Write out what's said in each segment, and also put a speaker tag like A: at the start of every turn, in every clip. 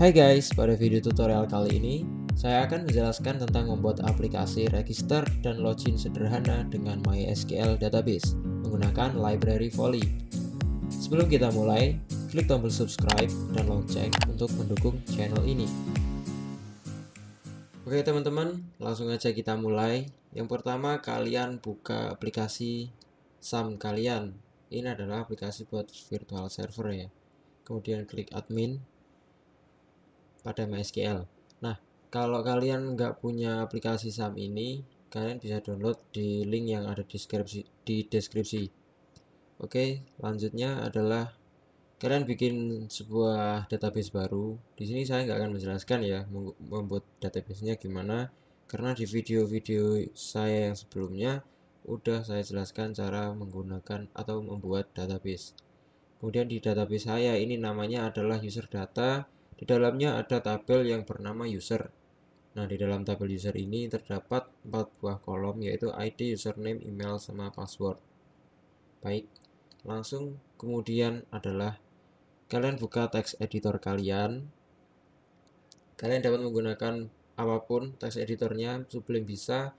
A: Hai guys, pada video tutorial kali ini saya akan menjelaskan tentang membuat aplikasi register dan login sederhana dengan MySQL Database menggunakan library Volley. Sebelum kita mulai, klik tombol subscribe dan lonceng untuk mendukung channel ini. Oke teman-teman, langsung aja kita mulai. Yang pertama, kalian buka aplikasi SAM kalian. Ini adalah aplikasi buat virtual server ya. Kemudian klik admin pada MySQL. Nah, kalau kalian nggak punya aplikasi SAM ini, kalian bisa download di link yang ada di deskripsi. Oke, lanjutnya adalah kalian bikin sebuah database baru. Di sini saya nggak akan menjelaskan ya membuat database-nya gimana, karena di video-video saya yang sebelumnya udah saya jelaskan cara menggunakan atau membuat database. Kemudian di database saya ini namanya adalah user data. Di dalamnya ada tabel yang bernama user. Nah, di dalam tabel user ini terdapat 4 buah kolom, yaitu ID, username, email, sama password. Baik, langsung kemudian adalah kalian buka text editor kalian. Kalian dapat menggunakan apapun text editornya, Sublime bisa,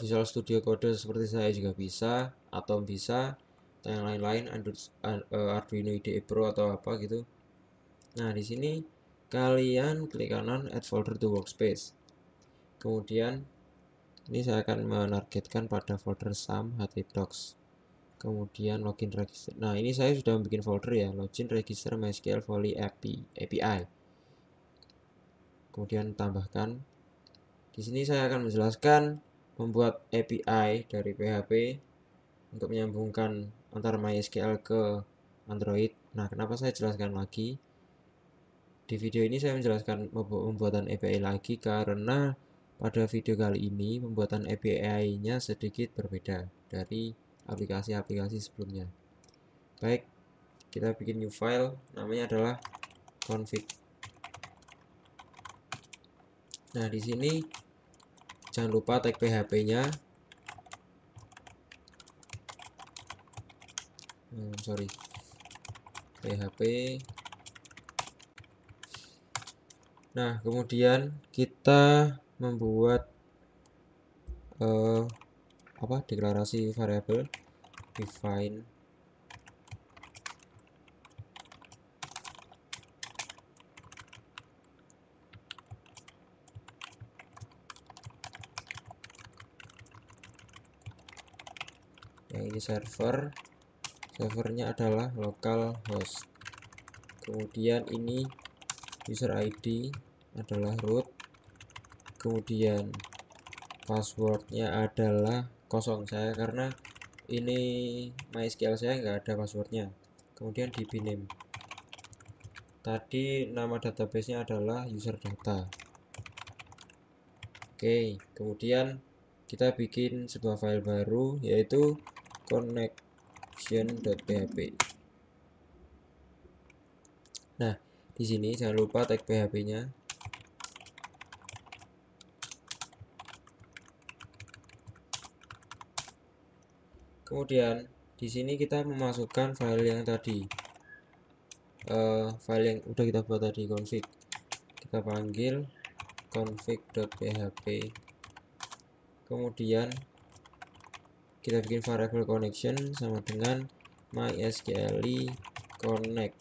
A: Visual Studio Code seperti saya juga bisa, Atom bisa, atau yang lain-lain, Arduino IDE Pro atau apa gitu. Nah, di sini kalian klik kanan add folder to workspace. Kemudian ini saya akan menargetkan pada folder SAM htdocs. Kemudian login register. Nah, ini saya sudah bikin folder ya, login register MySQL Volley API. Kemudian tambahkan. Di sini saya akan menjelaskan membuat API dari PHP untuk menyambungkan antara MySQL ke Android. Nah, kenapa saya jelaskan lagi? Di video ini saya menjelaskan pembuatan API lagi karena pada video kali ini pembuatan API-nya sedikit berbeda dari aplikasi-aplikasi sebelumnya. Baik, kita bikin new file, namanya adalah config. Nah, di sini jangan lupa tag PHP-nya. PHP. Nah, kemudian kita membuat deklarasi variabel define. Yang ini servernya adalah localhost. Kemudian ini user ID adalah root. Kemudian passwordnya adalah kosong saya karena ini MySQL saya nggak ada passwordnya. Kemudian db name, tadi nama databasenya adalah user data. Oke, kemudian kita bikin sebuah file baru yaitu connection.php. Nah, di sini jangan lupa tag PHP-nya. Kemudian di sini kita memasukkan file yang tadi, file yang udah kita buat tadi, config. Kita panggil config.php. Kemudian kita bikin variable connection sama dengan mysql connect.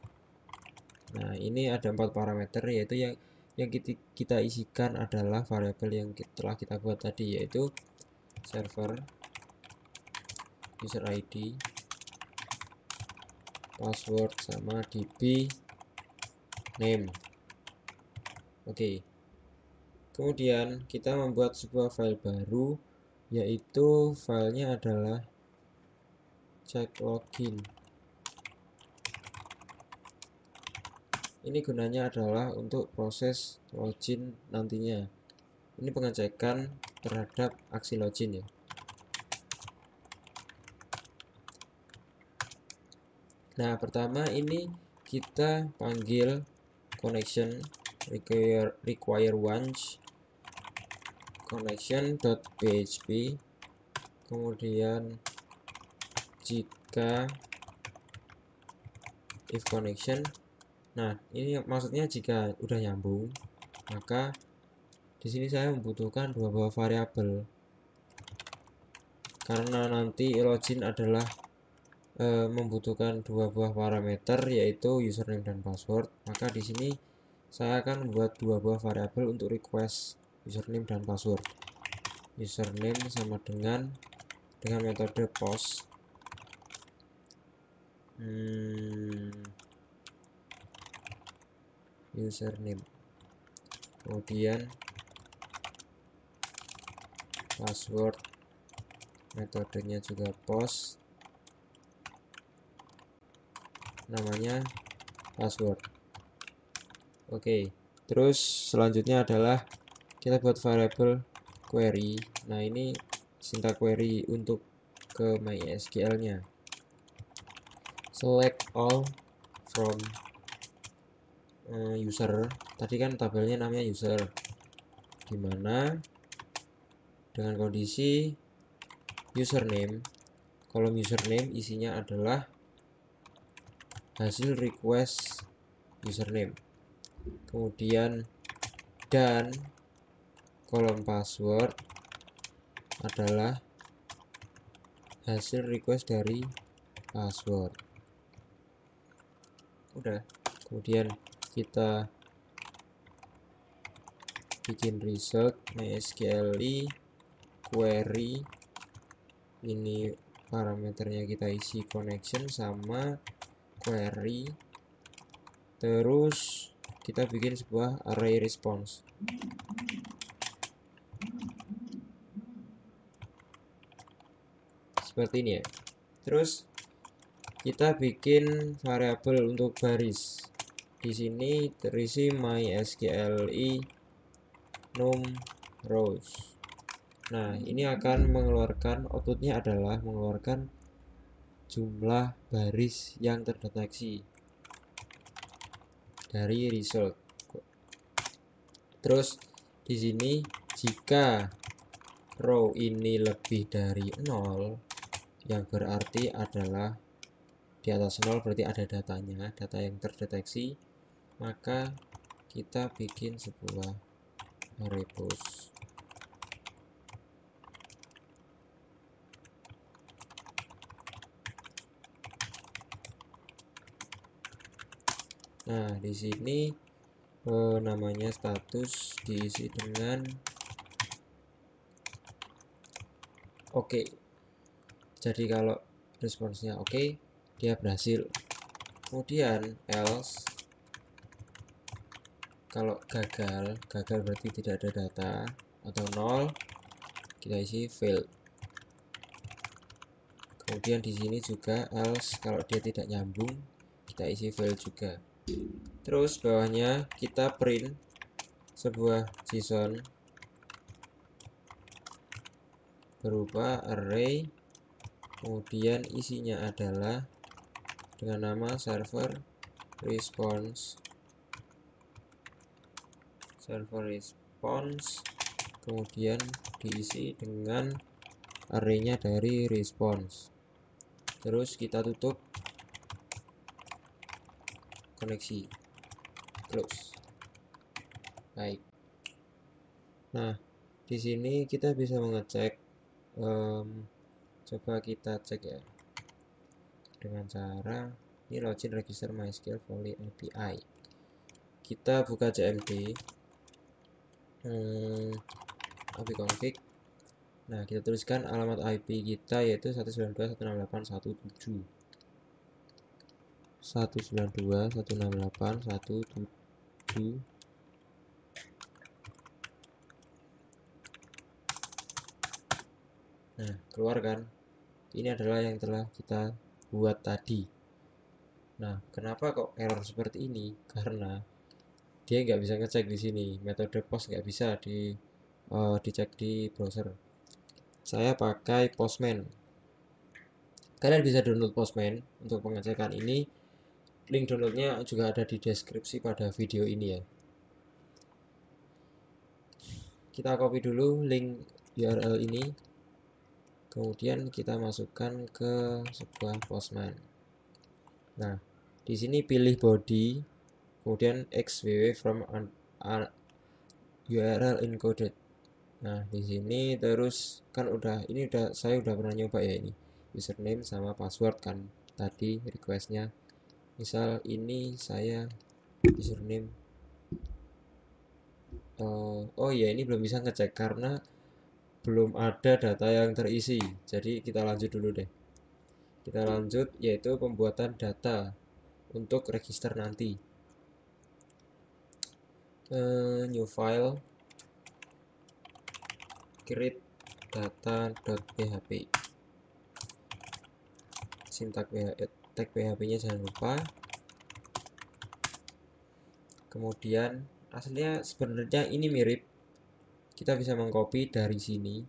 A: Nah, ini ada 4 parameter, yaitu yang kita isikan adalah variabel yang telah kita buat tadi, yaitu server, user ID, password, sama db name. Oke. Kemudian kita membuat sebuah file baru, yaitu filenya adalah check login. Ini gunanya adalah untuk proses login nantinya. Ini pengecekan terhadap aksi login ya. Nah, pertama ini kita panggil connection require once connection.php. Kemudian jika if connection Nah, ini maksudnya jika udah nyambung, maka di sini saya membutuhkan dua buah variabel. Karena nanti login adalah membutuhkan dua buah parameter, yaitu username dan password, maka di sini saya akan membuat dua buah variabel untuk request username dan password. Username sama dengan metode post username, kemudian password, metodenya juga post, namanya password. Oke, terus selanjutnya adalah kita buat variabel query. Nah, ini sintak query untuk ke MySQL nya. Select all from user. Tadi kan tabelnya namanya user, dimana dengan kondisi username, kolom username isinya adalah hasil request username, kemudian dan kolom password adalah hasil request dari password. Udah, kemudian kita bikin result MySQLi query, ini parameternya kita isi connection sama query, terus kita bikin sebuah array response. Seperti ini ya. Terus kita bikin variabel untuk baris. Di sini terisi MySQLi num rows. Nah, ini akan mengeluarkan, outputnya adalah mengeluarkan jumlah baris yang terdeteksi dari result. Terus di sini jika row ini lebih dari 0, yang berarti adalah di atas 0 berarti ada datanya, data yang terdeteksi, maka kita bikin sebuah array post. Nah, di sini namanya status diisi dengan oke. Jadi kalau responsnya oke, dia berhasil. Kemudian else, kalau gagal berarti tidak ada data atau 0, kita isi fail. Kemudian di sini juga else, kalau dia tidak nyambung, kita isi fail juga. Terus bawahnya kita print sebuah JSON berupa array, kemudian isinya adalah dengan nama server response, kemudian diisi dengan arraynya dari response. Terus kita tutup koneksi, close. Baik. Nah, di sini kita bisa mengecek, coba kita cek ya, dengan cara ini login register MySQL Volley API. Kita buka cmd, config. Nah, kita tuliskan alamat IP kita yaitu 192.168.1.7. 192.168.1.7. Nah, keluar kan? Ini adalah yang telah kita buat tadi. Nah, kenapa kok error seperti ini? Karena dia nggak bisa ngecek di sini. Metode post nggak bisa dicek di browser. Saya pakai Postman. Kalian bisa download Postman untuk pengecekan ini. Link downloadnya juga ada di deskripsi pada video ini ya. Kita copy dulu link URL ini, kemudian kita masukkan ke sebuah Postman. Nah, di sini pilih body, kemudian xww from URL encoded. Nah, di sini terus kan saya udah pernah nyoba ya ini. Username sama password kan tadi requestnya. Misal ini saya username. Oh ya, ini belum bisa ngecek karena belum ada data yang terisi. Jadi kita lanjut dulu deh. Kita lanjut yaitu pembuatan data untuk register nanti. New file create data.php. Sintak tag PHP-nya jangan lupa. Kemudian aslinya sebenarnya ini mirip. Kita bisa mengcopy dari sini.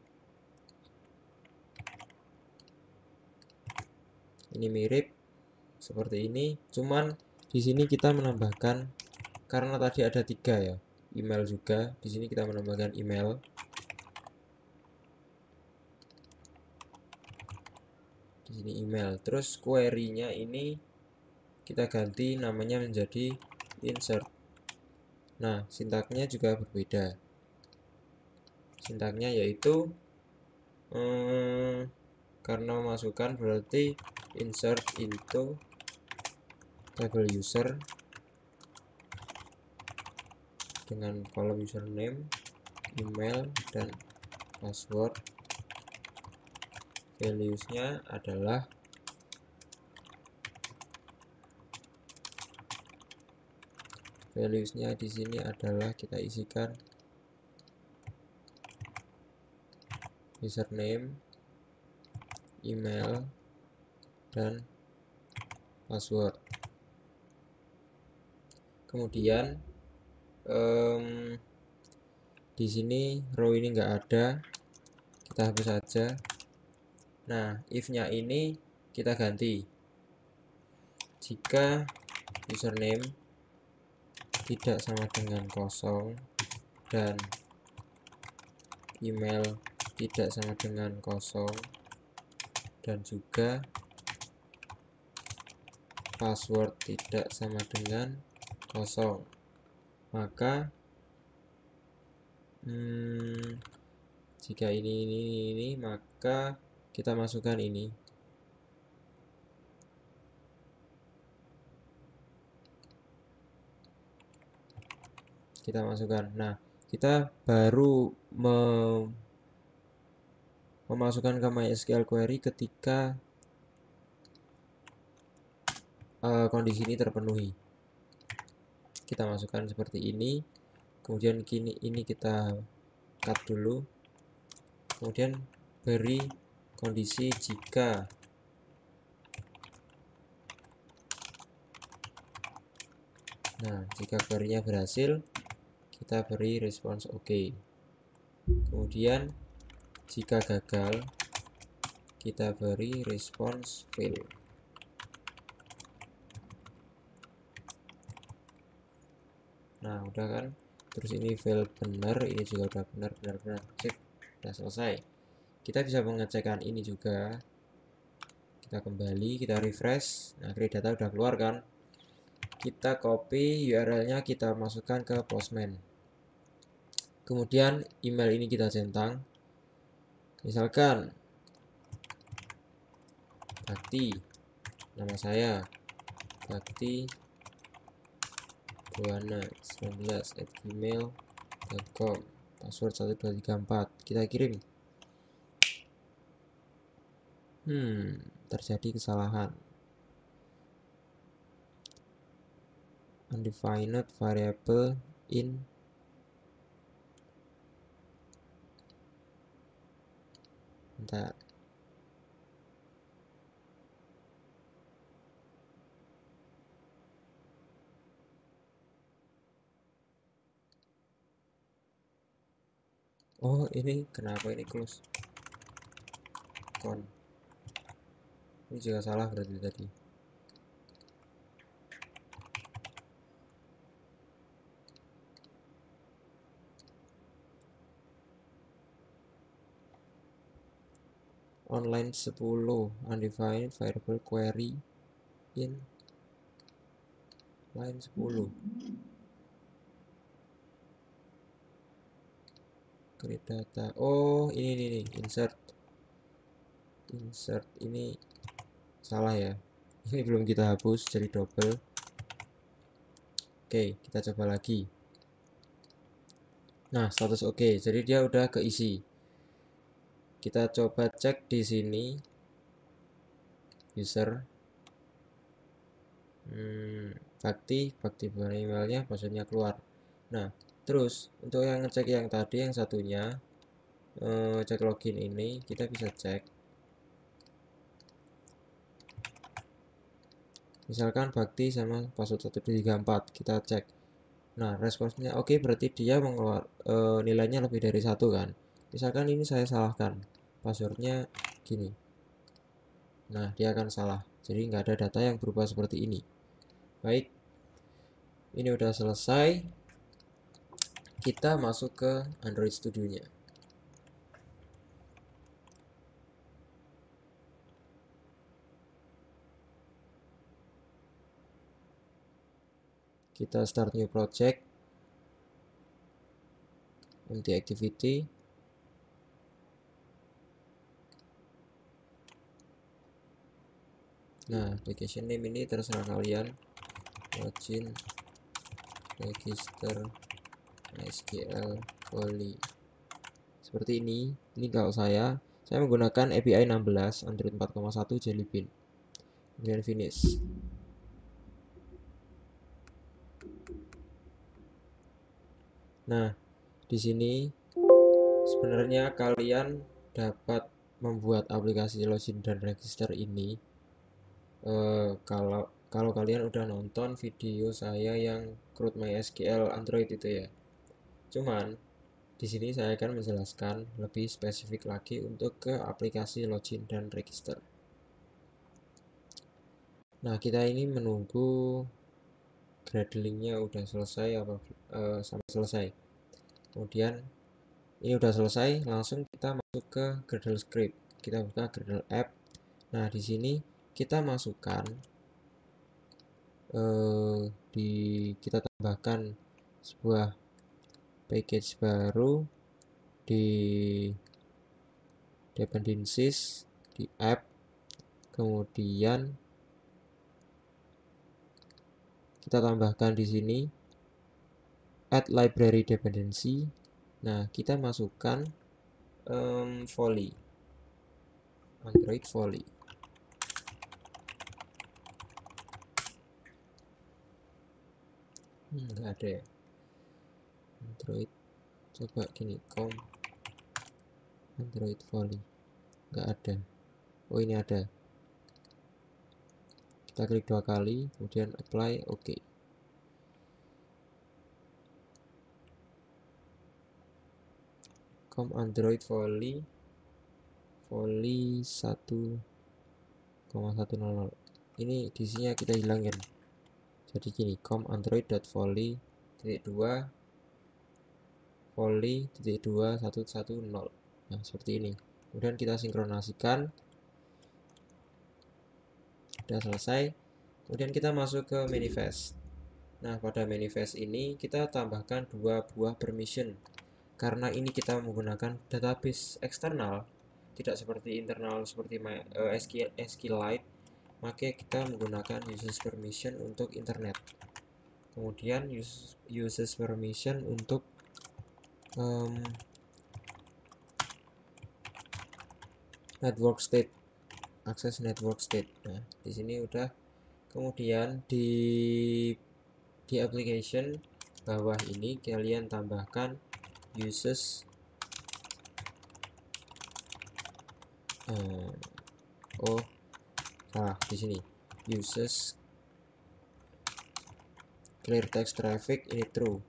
A: Ini mirip seperti ini, cuman di sini kita menambahkan karena tadi ada 3 ya, email juga. Di sini kita menambahkan email. Di sini email. Terus query-nya ini kita ganti namanya menjadi insert. Nah, sintaknya juga berbeda. Sintaknya yaitu karena memasukkan berarti insert into table user dengan kolom username, email, dan password. Values-nya adalah di sini adalah kita isikan username, email, dan password. Kemudian di sini row ini nggak ada, kita hapus saja. Nah, if-nya ini kita ganti. Jika username tidak sama dengan kosong dan email tidak sama dengan kosong dan juga password tidak sama dengan kosong, maka jika ini maka kita masukkan ini. Kita masukkan. Nah, kita baru memasukkan ke MySQL query ketika kondisi ini terpenuhi. Kita masukkan seperti ini. Kemudian ini kita cut dulu. Kemudian beri kondisi jika jika query-nya berhasil, kita beri respons OK. Kemudian jika gagal, kita beri respons fail. Nah, udah kan? Terus ini fail benar, ini juga udah benar. Sip, udah selesai. Kita bisa mengecekkan ini juga. Kita kembali, kita refresh. Nah, create data udah keluar kan? Kita copy URL-nya, kita masukkan ke Postman. Kemudian email ini kita centang. Misalkan Bakti, nama saya Bakti Buana 19@gmail.com, password 1234. Kita kirim. Terjadi kesalahan. Undefined variable in bentar. Oh, ini kenapa ini close con? Ini juga salah berarti tadi. Online 10 undefined variable query in line 10. Create data. Oh, ini nih, insert ini salah ya. Ini belum kita hapus, jadi double. Oke, kita coba lagi. Nah, status oke. Jadi dia udah keisi. Kita coba cek di sini user bakti emailnya, passwordnya keluar. Nah, terus untuk yang ngecek yang tadi yang satunya, cek login ini kita bisa cek. Misalkan bakti sama password 1234 kita cek. Nah, responsnya oke, berarti dia nilainya lebih dari 1 kan. Misalkan ini saya salahkan passwordnya gini. Nah, dia akan salah. Jadi nggak ada data yang berubah seperti ini. Baik, ini udah selesai. Kita masuk ke Android Studio-nya. Kita start new project, empty activity. Nah, application name ini terserah kalian. Login, register, MySQL, Volley. Seperti ini kalau saya menggunakan API 16 Android 4.1 Jelly Bean. Kemudian finish. Nah, di sini sebenarnya kalian dapat membuat aplikasi login dan register ini kalau kalian udah nonton video saya yang CRUD MySQL Android itu ya. Cuman di sini saya akan menjelaskan lebih spesifik lagi untuk ke aplikasi login dan register. Nah, kita ini menunggu Gradle-nya udah selesai sampai selesai. Kemudian ini udah selesai, langsung kita masuk ke Gradle script. Kita buka Gradle app. Nah, di sini kita masukkan kita tambahkan sebuah package baru di dependencies di app. Kemudian kita tambahkan di sini add library dependency. Nah, kita masukkan Volley, Android Volley. Nggak ada ya Android. Coba gini, Android Volley, nggak ada. Oh, ini ada. Kita klik 2 kali, kemudian apply, oke. Android Volley 1,100. Ini diisinya kita hilangin. Jadi gini, android.volley.2 volley.2.1.1.0. Nah, seperti ini. Kemudian kita sinkronasikan. Sudah selesai. Kemudian kita masuk ke manifest. Nah, pada manifest ini kita tambahkan 2 buah permission. Karena ini kita menggunakan database eksternal, tidak seperti internal seperti SQLite, maka kita menggunakan uses permission untuk internet. Kemudian uses permission untuk network state, akses network state. Nah, di sini udah. Kemudian di application bawah ini kalian tambahkan uses di sini uses clear text traffic ini true.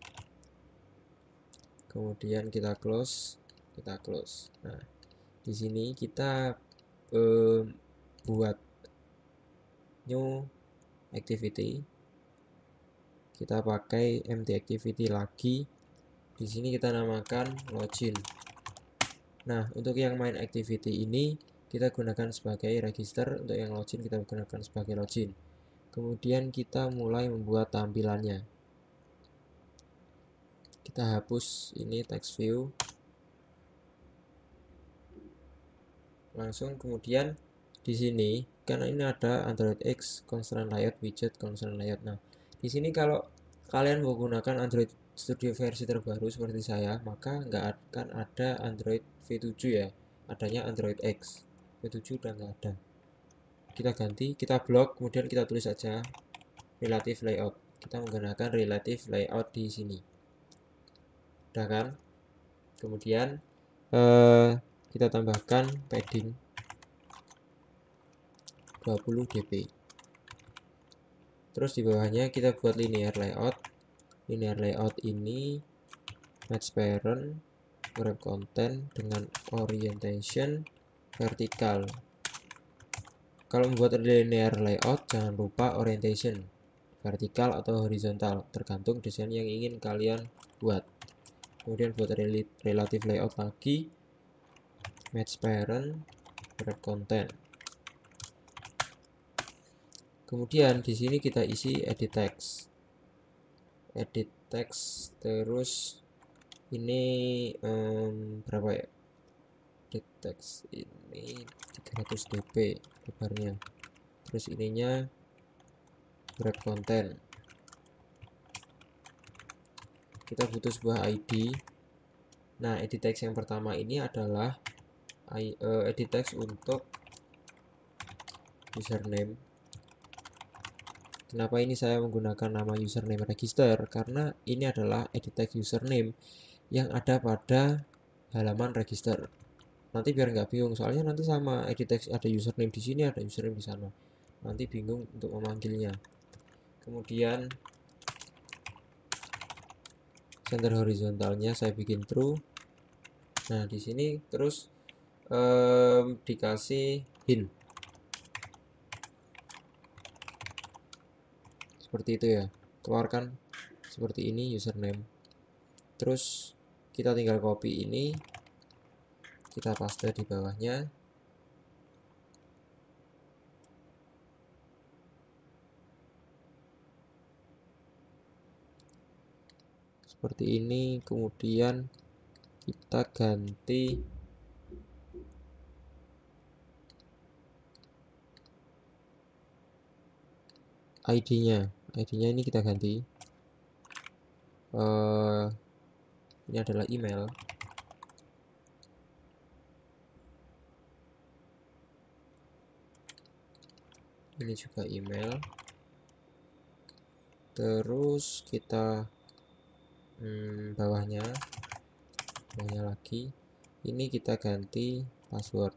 A: Kemudian kita close. Nah, di sini kita buat new activity. Kita pakai empty activity lagi. Di sini kita namakan login. Nah, untuk yang main activity ini kita gunakan sebagai register, untuk yang login kita gunakan sebagai login. Kemudian kita mulai membuat tampilannya. Kita hapus ini text view. Langsung kemudian di sini karena ini ada Android X constraint layout widget constraint layout. Nah, di sini kalau kalian menggunakan Android Studio versi terbaru seperti saya, maka nggak akan ada Android V7 ya, adanya Android X. V7 udah nggak ada. Kita ganti, kita blok, kemudian kita tulis saja relative layout. Kita menggunakan relative layout di sini. Udah kan? Kemudian kita tambahkan padding 20 dp. Terus di bawahnya kita buat linear layout. Linear layout ini match parent wrap content dengan orientation vertikal. Kalau membuat linear layout jangan lupa orientation vertikal atau horizontal, tergantung desain yang ingin kalian buat. Kemudian buat relative layout lagi, match parent wrap content. Kemudian di sini kita isi edit text. Edit text, terus ini berapa ya? Edit text ini 300 dp lebarnya. Terus ininya wrap content. Kita butuh sebuah ID. Nah, edit text yang pertama ini adalah edit text untuk username. Kenapa ini saya menggunakan nama username register? Karena ini adalah edit text username yang ada pada halaman register. Nanti biar nggak bingung, soalnya nanti sama edit text ada username di sini, ada username di sana. Nanti bingung untuk memanggilnya. Kemudian center horizontalnya saya bikin true. Nah, di sini terus dikasih hint. Seperti itu ya. Keluarkan seperti ini username. Terus kita tinggal copy ini, kita paste di bawahnya. Seperti ini, kemudian kita ganti ID-nya. ID-nya ini kita ganti. Ini adalah email. Ini juga email. Terus kita bawahnya lagi. Ini kita ganti password.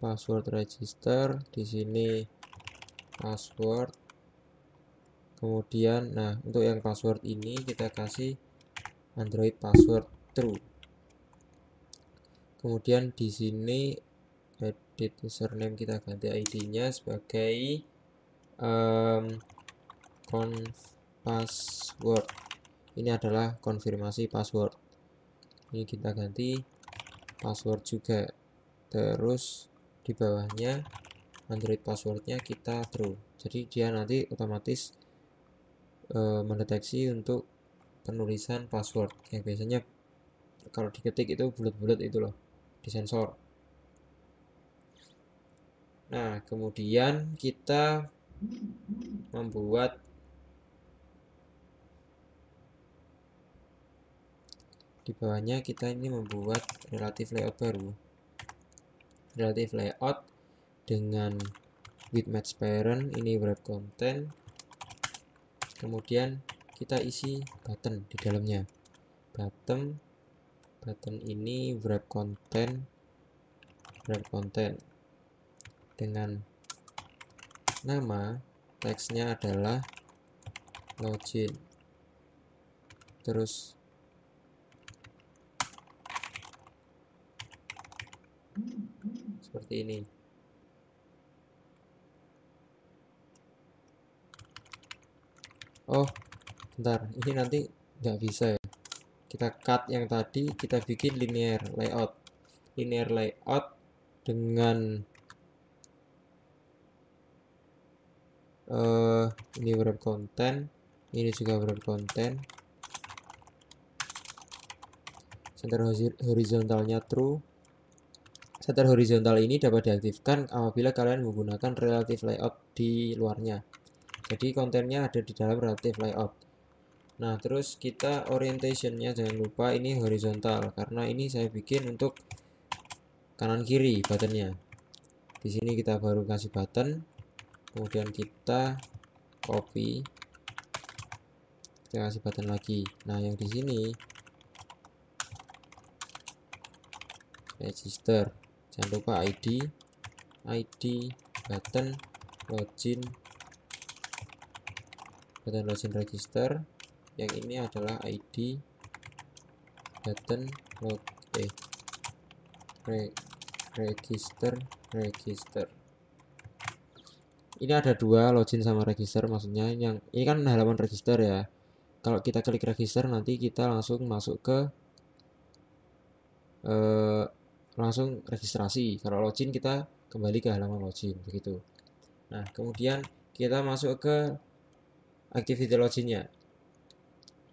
A: Password register, di sini password. Kemudian nah, untuk yang password ini kita kasih Android password true. Kemudian di sini edit username kita ganti ID-nya sebagai password. Ini adalah konfirmasi password. Ini kita ganti password juga. Terus di bawahnya Android passwordnya kita true. Jadi dia nanti otomatis mendeteksi untuk penulisan password yang biasanya kalau diketik itu bulat-bulat itu loh, disensor. Nah, kemudian kita membuat di bawahnya, kita ini membuat relative layout baru. Relative layout dengan with match parent, ini wrap content. Kemudian kita isi button di dalamnya. Button ini wrap content dengan nama teksnya adalah login. Terus seperti ini. Oh, bentar, ini nanti nggak bisa ya. Kita cut yang tadi, kita bikin linear layout. linear layout dengan ini wrap content, ini juga wrap content, center horizontalnya true. Center horizontal ini dapat diaktifkan apabila kalian menggunakan relative layout di luarnya. Jadi kontennya ada di dalam relative layout. Nah, terus kita orientationnya jangan lupa ini horizontal, karena ini saya bikin untuk kanan kiri buttonnya. Di sini kita baru kasih button, kemudian kita copy, kita kasih button lagi. Nah, yang di sini register, jangan lupa ID button login register. Yang ini adalah ID button register. Ini ada dua, login sama register, maksudnya yang ini kan halaman register ya. Kalau kita klik register nanti kita langsung masuk ke langsung registrasi. Kalau login kita kembali ke halaman login begitu. Nah, kemudian kita masuk ke activity loginnya.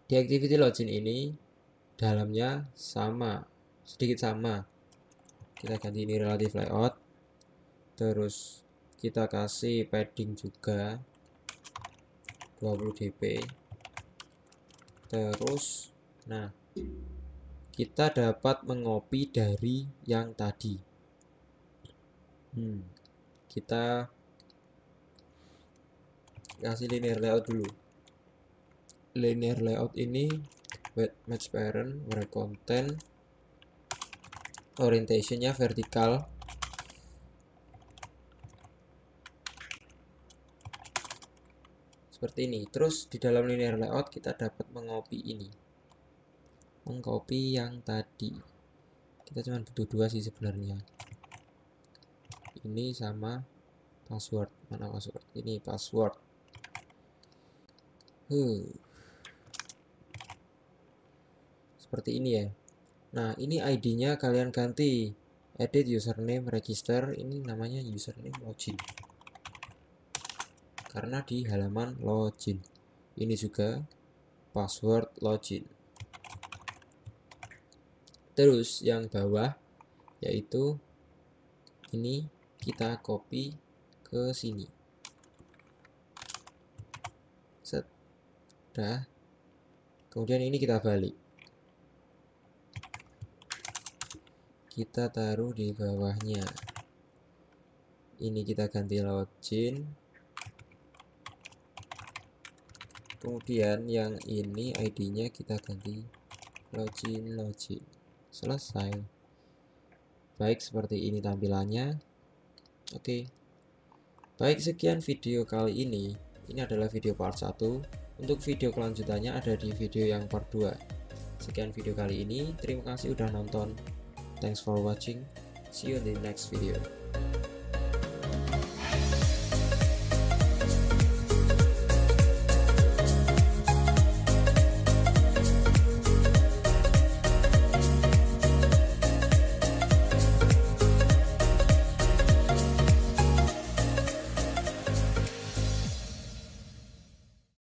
A: Di activity login ini dalamnya sedikit sama. Kita ganti ini relative layout, terus kita kasih padding juga 20 dp. Terus nah, kita dapat mengopi dari yang tadi. Kita kasih linear layout dulu. Linear layout ini match parent, wrap content, orientationnya vertikal, seperti ini. Terus di dalam linear layout kita dapat mengcopy ini, mengcopy yang tadi. Kita cuma butuh dua sih sebenarnya, ini sama password. Mana password? Ini password. Seperti ini ya. Nah, ini ID-nya kalian ganti, edit username register, ini namanya username login, karena di halaman login. Ini juga password login. Terus yang bawah yaitu ini kita copy ke sini. Set. Dah. Kemudian ini kita balik. Kita taruh di bawahnya. Ini kita ganti login. Kemudian yang ini ID-nya kita ganti login. Selesai. Baik, seperti ini tampilannya. Oke. Baik, sekian video kali ini. Ini adalah video part 1. Untuk video kelanjutannya ada di video yang part 2. Sekian video kali ini. Terima kasih udah nonton. Thanks for watching. See you in the next video.